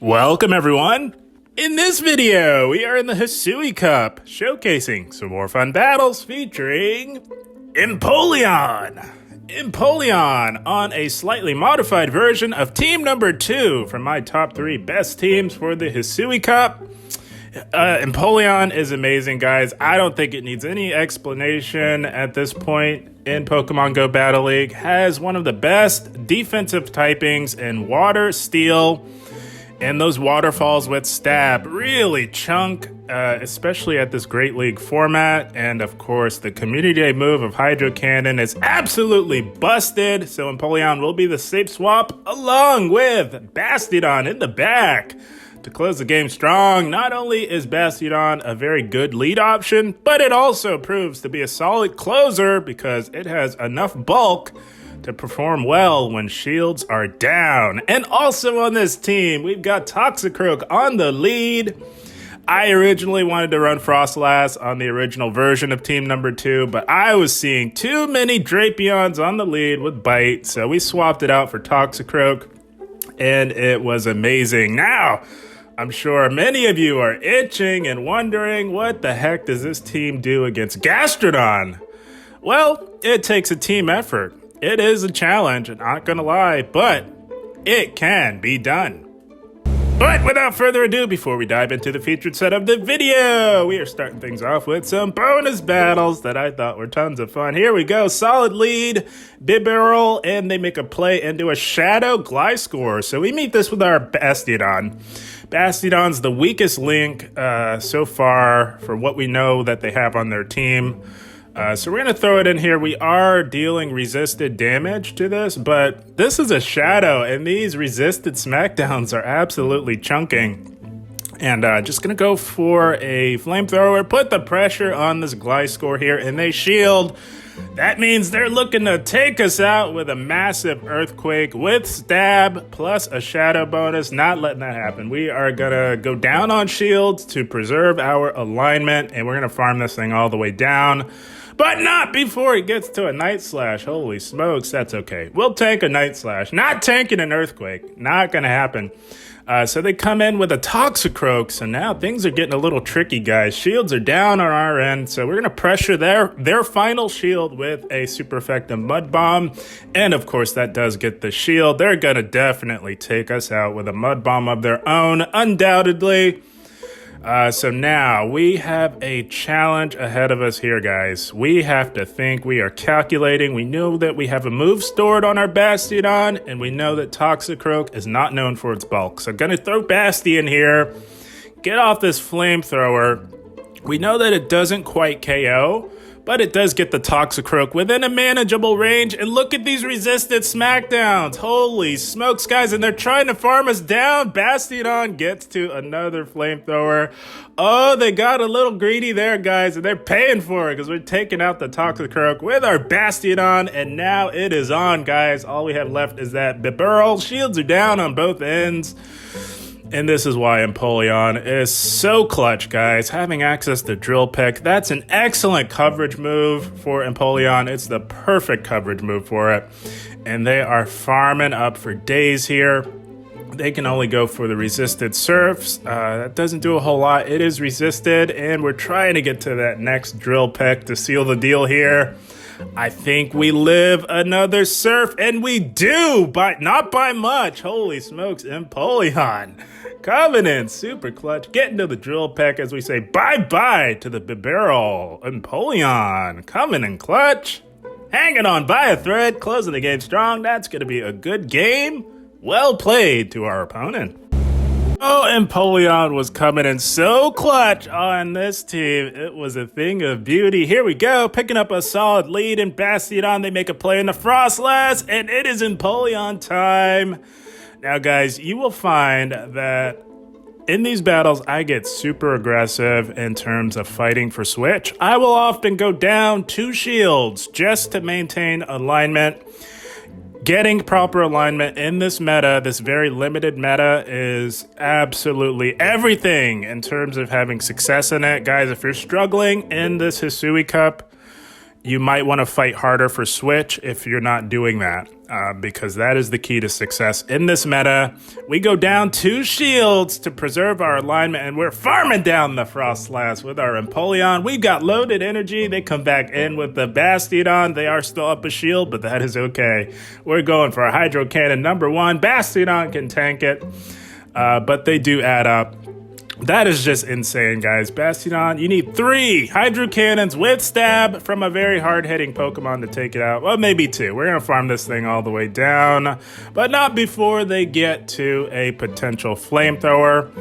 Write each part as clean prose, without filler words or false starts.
Welcome everyone! In this video, we are in the Hisui Cup, showcasing some more fun battles featuring Empoleon! Empoleon on a slightly modified version of team number 2 from my top 3 best teams for the Hisui Cup. Empoleon is amazing, guys. I don't think it needs any explanation at this point in Pokemon Go Battle League. Has one of the best defensive typings in Water, Steel, and those waterfalls with Stab really chunk, especially at this Great League format. And of course, the Community Day move of Hydro Cannon is absolutely busted. So Empoleon will be the safe swap along with Bastiodon in the back to close the game strong. Not only is Bastiodon a very good lead option, but it also proves to be a solid closer because it has enough bulk to perform well when shields are down. And also on this team, we've got Toxicroak on the lead. I originally wanted to run Froslass on the original version of team number 2, but I was seeing too many Drapions on the lead with Bite, so we swapped it out for Toxicroak, and it was amazing. Now, I'm sure many of you are itching and wondering, what the heck does this team do against Gastrodon? Well, it takes a team effort. It is a challenge, I'm not gonna lie, but it can be done. But without further ado, before we dive into the featured set of the video, we are starting things off with some bonus battles that I thought were tons of fun. Here we go, solid lead, Bibarel, and they make a play into a Shadow Gliscor. So we meet this with our Bastiodon. Bastiodon's the weakest link so far for what we know that they have on their team. So we're going to throw it in here. We are dealing resisted damage to this, but this is a Shadow, and these resisted smackdowns are absolutely chunking. And just going to go for a Flamethrower, put the pressure on this Gliscor here, and they shield. That means they're looking to take us out with a massive Earthquake with Stab plus a Shadow bonus. Not letting that happen. We are going to go down on shields to preserve our alignment, and we're going to farm this thing all the way down. But not before it gets to a Night Slash. Holy smokes, that's okay. We'll tank a Night Slash. Not tanking an Earthquake. Not going to happen. So they come in with a Toxicroak. So now things are getting a little tricky, guys. Shields are down on our end. So we're going to pressure their final shield with a super effective Mud Bomb. And of course, that does get the shield. They're going to definitely take us out with a Mud Bomb of their own, undoubtedly. So now we have a challenge ahead of us here, guys. We have to think. We are calculating. We know that we have a move stored on our Bastiodon, and we know that Toxicroak is not known for its bulk. So I'm going to throw Basti in here, get off this Flamethrower. We know that it doesn't quite KO, but it does get the Toxicroak within a manageable range. And look at these resisted smackdowns. Holy smokes, guys. And they're trying to farm us down. Bastiodon gets to another Flamethrower. Oh, they got a little greedy there, guys. And they're paying for it because we're taking out the Toxicroak with our Bastiodon. And now it is on, guys. All we have left is that Bibarel. Shields are down on both ends. And this is why Empoleon is so clutch, guys. Having access to Drill Peck, that's an excellent coverage move for Empoleon. It's the perfect coverage move for it. And they are farming up for days here. They can only go for the resisted Surfs. That doesn't do a whole lot. It is resisted, and we're trying to get to that next Drill Peck to seal the deal here. I think we live another Surf, and we do, but not by much. Holy smokes, Empoleon coming in super clutch, getting to the Drill Peck as we say bye-bye to the Bibarel. Empoleon coming in clutch, hanging on by a thread, closing the game strong. That's going to be a good game. Well played to our opponent. Oh, Empoleon was coming in so clutch on this team. It was a thing of beauty. Here we go, picking up a solid lead in Bastiodon. They make a play in the Froslass, and it is Empoleon time. Now, guys, you will find that in these battles, I get super aggressive in terms of fighting for switch. I will often go down 2 shields just to maintain alignment. Getting proper alignment in this meta, this very limited meta, is absolutely everything in terms of having success in it. Guys, if you're struggling in this Hisui Cup, you might want to fight harder for Switch if you're not doing that, because that is the key to success in this meta. We go down 2 shields to preserve our alignment, and we're farming down the Froslass with our Empoleon. We've got loaded energy. They come back in with the Bastiodon. They are still up a shield, but that is okay. We're going for a Hydro Cannon number 1. Bastiodon can tank it, but they do add up. That is just insane, guys. Bastiodon, you need 3 Hydro Cannons with Stab from a very hard-hitting Pokemon to take it out. Well, maybe 2. We're going to farm this thing all the way down, but not before they get to a potential Flamethrower.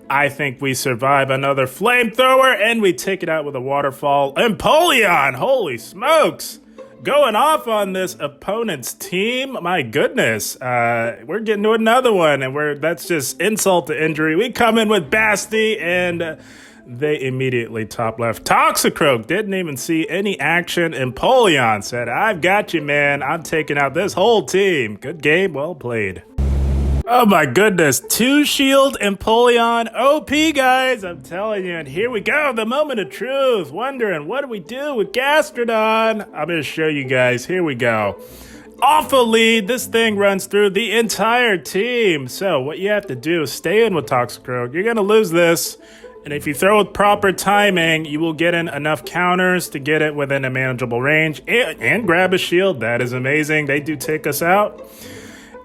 I think we survive another Flamethrower, and we take it out with a Waterfall. Empoleon! Holy smokes! Going off on this opponent's team, my goodness. We're getting to another one, and that's just insult to injury. We come in with Basti, and they immediately top left. Toxicroak didn't even see any action. Empoleon said, "I've got you, man. I'm taking out this whole team." Good game, well played. Oh my goodness, 2 shield Empoleon OP, guys, I'm telling you. And here we go, the moment of truth. Wondering, what do we do with Gastrodon? I'm going to show you guys. Here we go. Off a lead, this thing runs through the entire team. So what you have to do is stay in with Toxicroak. You're going to lose this. And if you throw with proper timing, you will get in enough counters to get it within a manageable range. And grab a shield. That is amazing. They do take us out.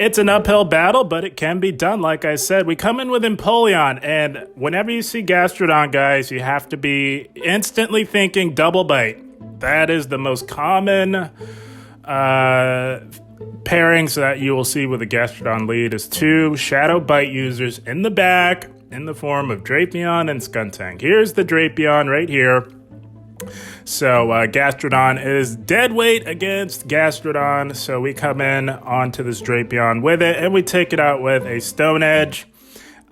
It's an uphill battle, but it can be done. Like I said, we come in with Empoleon, and whenever you see Gastrodon, guys, you have to be instantly thinking double bite. That is the most common pairings that you will see with a Gastrodon lead is 2 Shadow Bite users in the back in the form of Drapion and Skuntank. Here's the Drapion right here. So Gastrodon is dead weight against Gastrodon, so we come in onto this Drapion with it, and we take it out with a Stone Edge.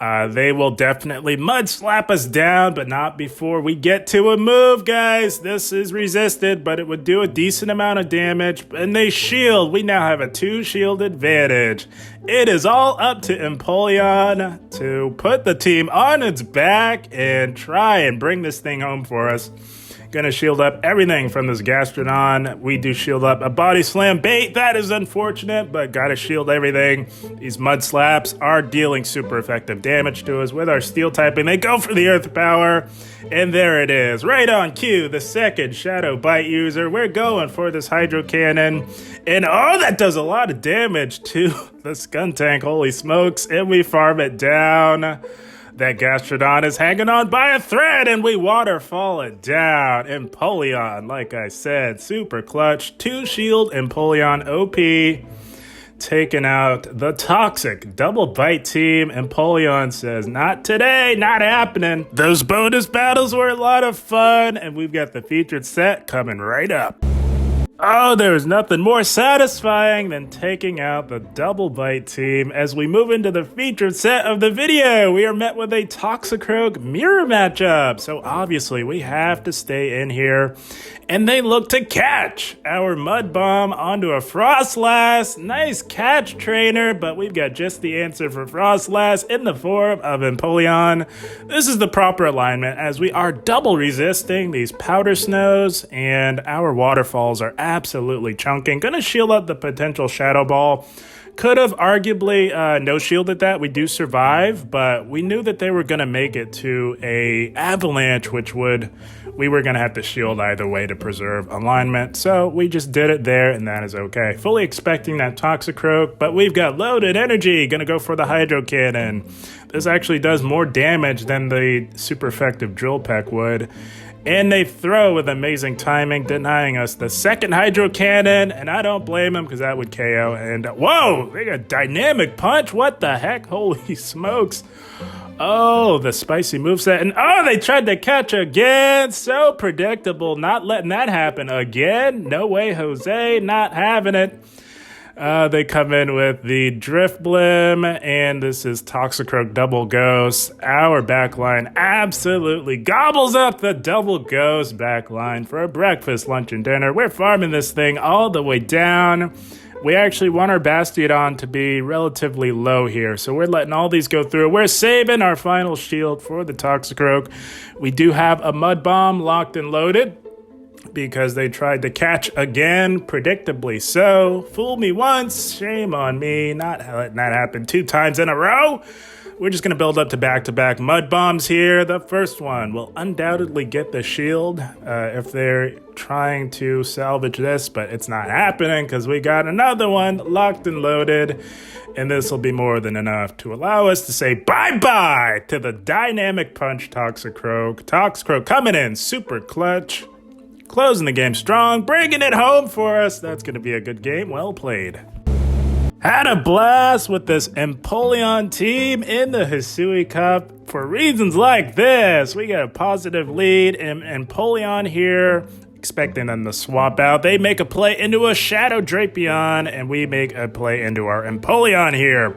They will definitely mud slap us down, but not before we get to a move, guys. This is resisted, but it would do a decent amount of damage, and they shield. We now have a 2 shield advantage. It is all up to Empoleon to put the team on its back and try and bring this thing home for us. Gonna shield up everything from this Gastrodon. We do shield up a Body Slam bait. That is unfortunate, but gotta shield everything. These Mud Slaps are dealing super effective damage to us with our Steel typing. They go for the Earth Power, and there it is. Right on cue, the second Shadow Bite user. We're going for this Hydro Cannon, and oh, that does a lot of damage to the Skuntank. Holy smokes, and we farm it down. That Gastrodon is hanging on by a thread, and we waterfall it down. Empoleon, like I said, super clutch. 2 shield Empoleon OP. Taking out the toxic double bite team. Empoleon says, not today, not happening. Those bonus battles were a lot of fun, and we've got the featured set coming right up. Oh, there's nothing more satisfying than taking out the double bite team. As we move into the featured set of the video, we are met with a Toxicroak mirror matchup. So obviously we have to stay in here, and they look to catch our Mud Bomb onto a Froslass. Nice catch, trainer, but we've got just the answer for Froslass in the form of Empoleon. This is the proper alignment, as we are double resisting these Powder Snows, and our waterfalls are absolutely chunking. Gonna shield up the potential Shadow Ball. Could have arguably no shielded that. We do survive, but we knew that they were gonna make it to a Avalanche, which we were gonna have to shield either way to preserve alignment. So we just did it there, and that is okay. Fully expecting that Toxicroak, but we've got loaded energy. Gonna go for the Hydro Cannon. This actually does more damage than the super effective Drill Peck would. And they throw with amazing timing, denying us the second Hydro Cannon, and I don't blame them because that would KO. And whoa, they got Dynamic Punch. What the heck? Holy smokes. Oh, the spicy moveset. And oh, they tried to catch again. So predictable. Not letting that happen again. No way, Jose. Not having it. They come in with the Drift Blim, and this is Toxicroak Double Ghost. Our backline absolutely gobbles up the Double Ghost backline for a breakfast, lunch, and dinner. We're farming this thing all the way down. We actually want our Bastiodon to be relatively low here, so we're letting all these go through. We're saving our final shield for the Toxicroak. We do have a Mud Bomb locked and loaded. because they tried to catch again, predictably so. Fool me once, shame on me. Not letting that happen 2 times in a row. We're just going to build up to back-to-back mud bombs here. The first one will undoubtedly get the shield if they're trying to salvage this, but it's not happening because we got another one locked and loaded, and this will be more than enough to allow us to say bye-bye to the Dynamic Punch Toxicroak. Toxicroak coming in super clutch, closing the game strong, bringing it home for us. That's going to be a good game. Well played. Had a blast with this Empoleon team in the Hisui Cup for reasons like this. We got a positive lead and Empoleon here, expecting them to swap out. They make a play into a Shadow Drapion, and we make a play into our Empoleon here.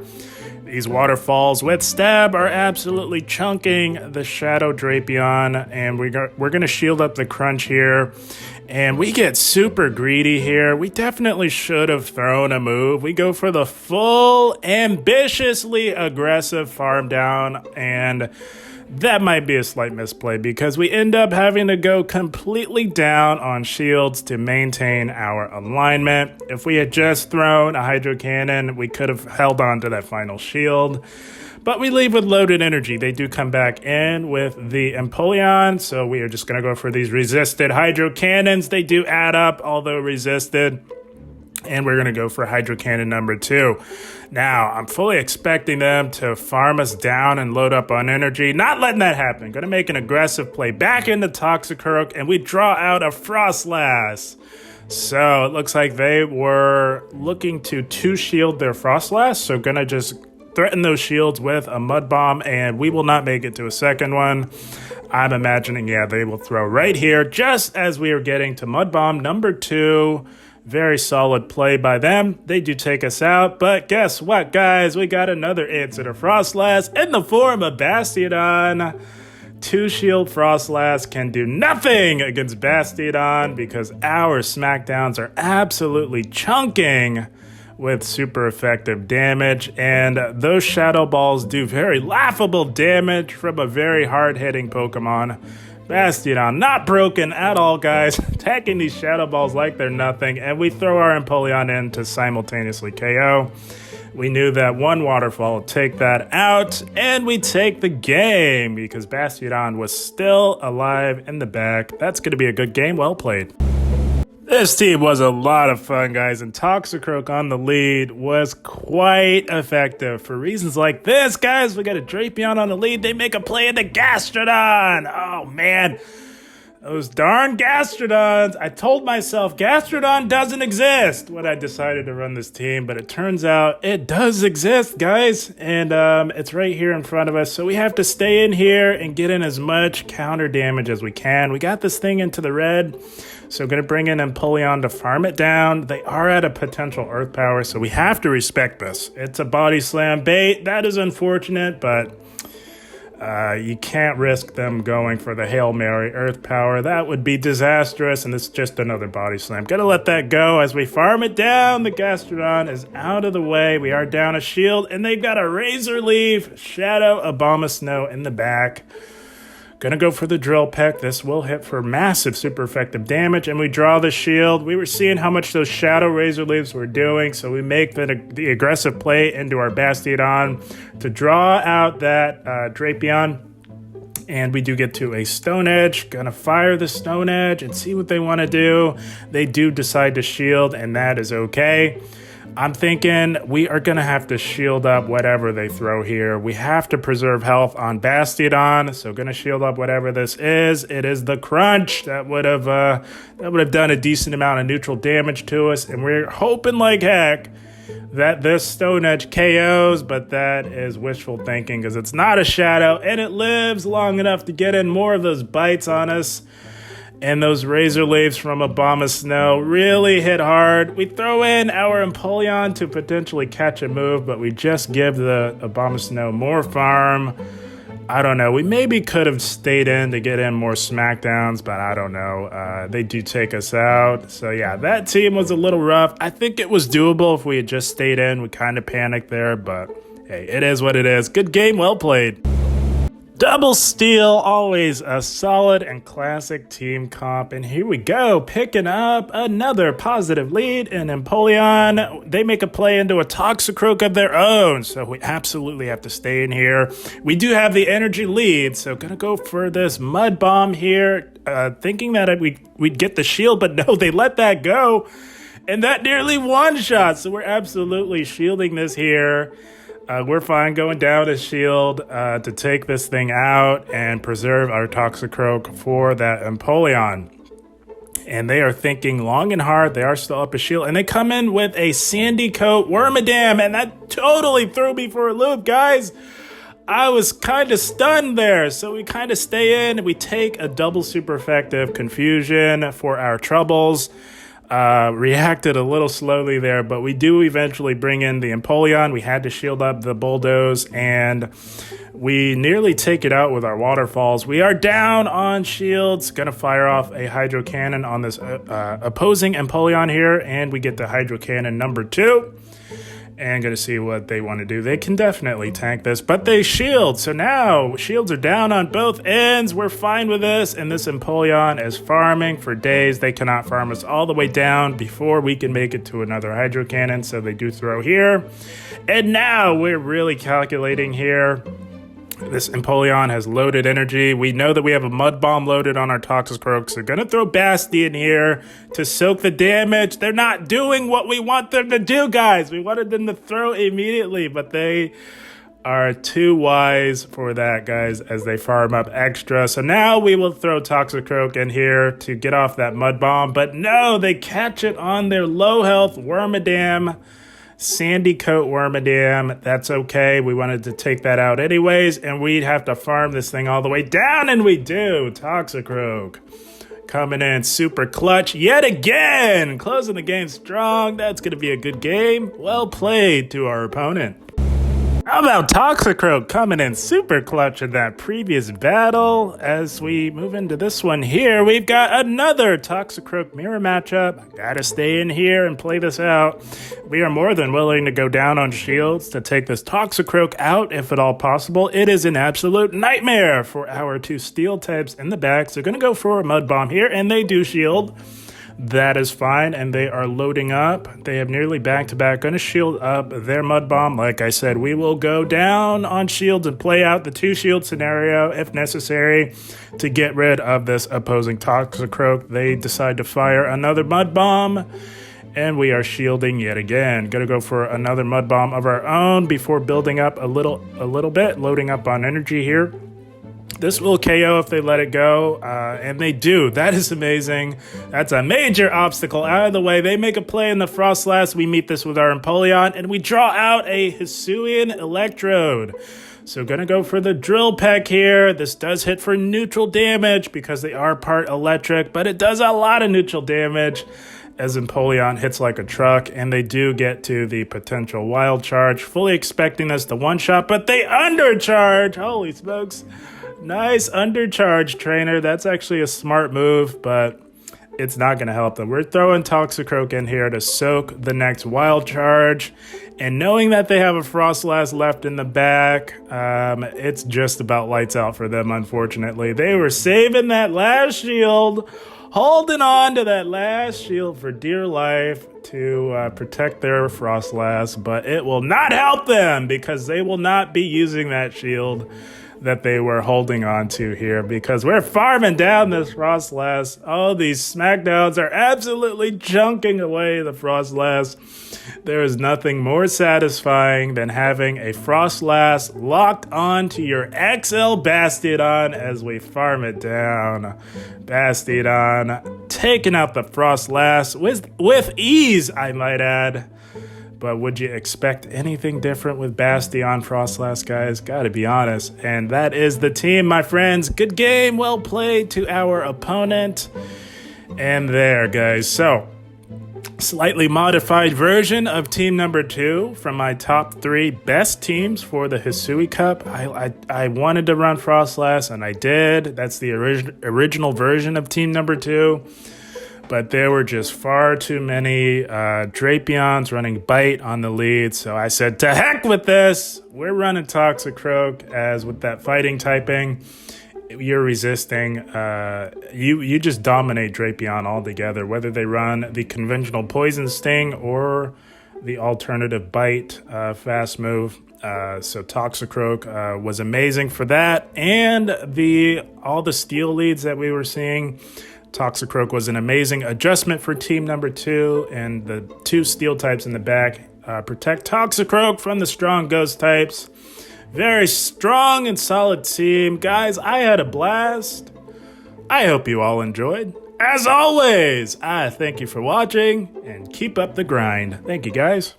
These waterfalls with stab are absolutely chunking the Shadow Drapion, and we're going to shield up the crunch here. And we get super greedy here. We definitely should have thrown a move. We go for the full, ambitiously aggressive farm down, and that might be a slight misplay because we end up having to go completely down on shields to maintain our alignment. If we had just thrown a Hydro Cannon, we could have held on to that final shield. But we leave with loaded energy. They do come back in with the Empoleon, so we are just going to go for these resisted Hydro Cannons. They do add up, although resisted. And we're going to go for Hydro Cannon number 2. Now, I'm fully expecting them to farm us down and load up on energy. Not letting that happen. Going to make an aggressive play back into Toxicroak, and we draw out a Froslass. So it looks like they were looking to 2-shield their Froslass, so going to just threaten those shields with a Mud Bomb, and we will not make it to a second one. I'm imagining, yeah, they will throw right here, just as we are getting to Mud Bomb number 2. Very solid play by them. They do take us out, but guess what, guys? We got another answer to Froslass in the form of Bastiodon. 2-shield Froslass can do nothing against Bastiodon because our smackdowns are absolutely chunking with super effective damage, and those Shadow Balls do very laughable damage from a very hard-hitting Pokemon. Bastiodon, not broken at all, guys. Attacking these Shadow Balls like they're nothing, and we throw our Empoleon in to simultaneously KO. We knew that one waterfall would take that out, and we take the game because Bastiodon was still alive in the back. That's going to be a good game. Well played. This team was a lot of fun, guys, and Toxicroak on the lead was quite effective. For reasons like this, guys, we got a Drapion on the lead. They make a play into Gastrodon. Oh, man. Those darn Gastrodons. I told myself Gastrodon doesn't exist when I decided to run this team, but it turns out it does exist, guys, and it's right here in front of us, so we have to stay in here and get in as much counter damage as we can. We got this thing into the red, so going to bring in Empoleon to farm it down. They are at a potential Earth Power, so we have to respect this. It's a Body Slam bait. That is unfortunate, but you can't risk them going for the Hail Mary Earth Power. That would be disastrous, and it's just another Body Slam. Gotta let that go as we farm it down. The Gastrodon is out of the way. We are down a shield, and they've got a Razor Leaf, Shadow, Abomasnow in the back. Gonna go for the Drill Peck. This will hit for massive super effective damage, and we draw the shield. We were seeing how much those Shadow Razor Leaves were doing, so we make the aggressive play into our Bastiodon to draw out that Drapion, and we do get to a Stone Edge. Gonna fire the Stone Edge and see what they want to do. They do decide to shield, and that is okay. I'm thinking we are going to have to shield up whatever they throw here. We have to preserve health on Bastiodon, so going to shield up whatever this is. It is the Crunch that would have done a decent amount of neutral damage to us, and we're hoping like heck that this Stone Edge KOs, but that is wishful thinking because it's not a Shadow, and it lives long enough to get in more of those bites on us. And those Razor Leaves from Abomasnow really hit hard. We throw in our Empoleon to potentially catch a move, but we just give the Abomasnow more farm. I don't know. We maybe could have stayed in to get in more smackdowns, but I don't know. They do take us out. So, yeah, that team was a little rough. I think it was doable if we had just stayed in. We kind of panicked there, but hey, it is what it is. Good game, well played. Double steal, always a solid and classic team comp. And here we go, picking up another positive lead in Empoleon. They make a play into a Toxicroak of their own, so we absolutely have to stay in here. We do have the energy lead, so gonna go for this Mud Bomb here, thinking that we'd get the shield, but no, they let that go. And that nearly one-shot, so we're absolutely shielding this here. We're fine going down to shield to take this thing out and preserve our Toxicroak for that Empoleon. And they are thinking long and hard. They are still up a shield. And they come in with a Sandygast Wormadam. And that totally threw me for a loop, guys. I was kind of stunned there. So we kind of stay in. We take a double super effective Confusion for our troubles. Reacted a little slowly there, but we do eventually bring in the Empoleon. We had to shield up the Bulldoze, and we nearly take it out with our waterfalls. We are down on shields, gonna fire off a Hydro Cannon on this opposing Empoleon here, and we get the Hydro Cannon number 2. And gonna see what they want to do. They can definitely tank this, but they shield. So now shields are down on both ends. We're fine with this. And this Empoleon is farming for days. They cannot farm us all the way down before we can make it to another Hydro Cannon. So they do throw here. And now we're really calculating here. This Empoleon has loaded energy. We know that we have a Mud Bomb loaded on our Toxicroak, so gonna throw Bastiodon here to soak the damage. They're not doing what we want them to do, guys. We wanted them to throw immediately, but they are too wise for that, guys, as they farm up extra. So now we will throw Toxicroak in here to get off that Mud Bomb, but no, they catch it on their low health Wormadam. Sandygast Wormadam, that's okay. We wanted to take that out anyways, and we'd have to farm this thing all the way down, and we do. Toxicroak coming in super clutch yet again, closing the game strong. That's going to be a good game. Well played to our opponent. How about Toxicroak coming in super clutch in that previous battle? As we move into this one here, we've got another Toxicroak mirror matchup. Gotta stay in here and play this out. We are more than willing to go down on shields to take this Toxicroak out if at all possible. It is an absolute nightmare for our two steel types in the back. So gonna go for a Mud Bomb here, and they do shield. That is fine, and they are loading up. They have nearly back-to-back. Going to shield up their Mud Bomb. Like I said, we will go down on shields and play out the 2-shield scenario if necessary to get rid of this opposing Toxicroak. They decide to fire another Mud Bomb, and we are shielding yet again. Going to go for another Mud Bomb of our own before building up a little bit, loading up on energy here. This will KO if they let it go, and they do. That is amazing. That's a major obstacle out of the way. They make a play in the Froslass. We meet this with our Empoleon, and we draw out a Hisuian Electrode. So gonna go for the Drill Peck here. This does hit for neutral damage because they are part electric, but it does a lot of neutral damage as Empoleon hits like a truck, and they do get to the potential wild charge. Fully expecting this to one-shot, but they undercharge. Holy smokes. Nice undercharge, trainer. That's actually a smart move, but it's not going to help them. We're throwing Toxicroak in here to soak the next wild charge. And knowing that they have a Froslass left in the back, it's just about lights out for them, unfortunately. They were saving that last shield, holding on to that last shield for dear life to protect their Froslass, but it will not help them because they will not be using that shield that they were holding on to here because we're farming down this Froslass. Oh, these smackdowns are absolutely chunking away the Froslass. There is nothing more satisfying than having a Froslass locked onto your XL Bastiodon as we farm it down. Bastiodon taking out the Froslass with ease, I might add. But would you expect anything different with Bastiodon Froslass, guys? Gotta be honest. And that is the team, my friends. Good game, well played to our opponent. And there, guys. So, slightly modified version of team number 2 from my top 3 best teams for the Hisui Cup. I wanted to run Froslass, and I did. That's the original version of team number 2. but there were just far too many Drapions running Bite on the lead, so I said, to heck with this! We're running Toxicroak, as with that fighting typing, you're resisting. You just dominate Drapion altogether, whether they run the conventional Poison Sting or the alternative Bite fast move. So Toxicroak was amazing for that, and all the steel leads that we were seeing. Toxicroak was an amazing adjustment for team number 2, and the 2 steel types in the back protect Toxicroak from the strong ghost types. Very strong and solid team. Guys, I had a blast. I hope you all enjoyed. As always, I thank you for watching, and keep up the grind. Thank you, guys.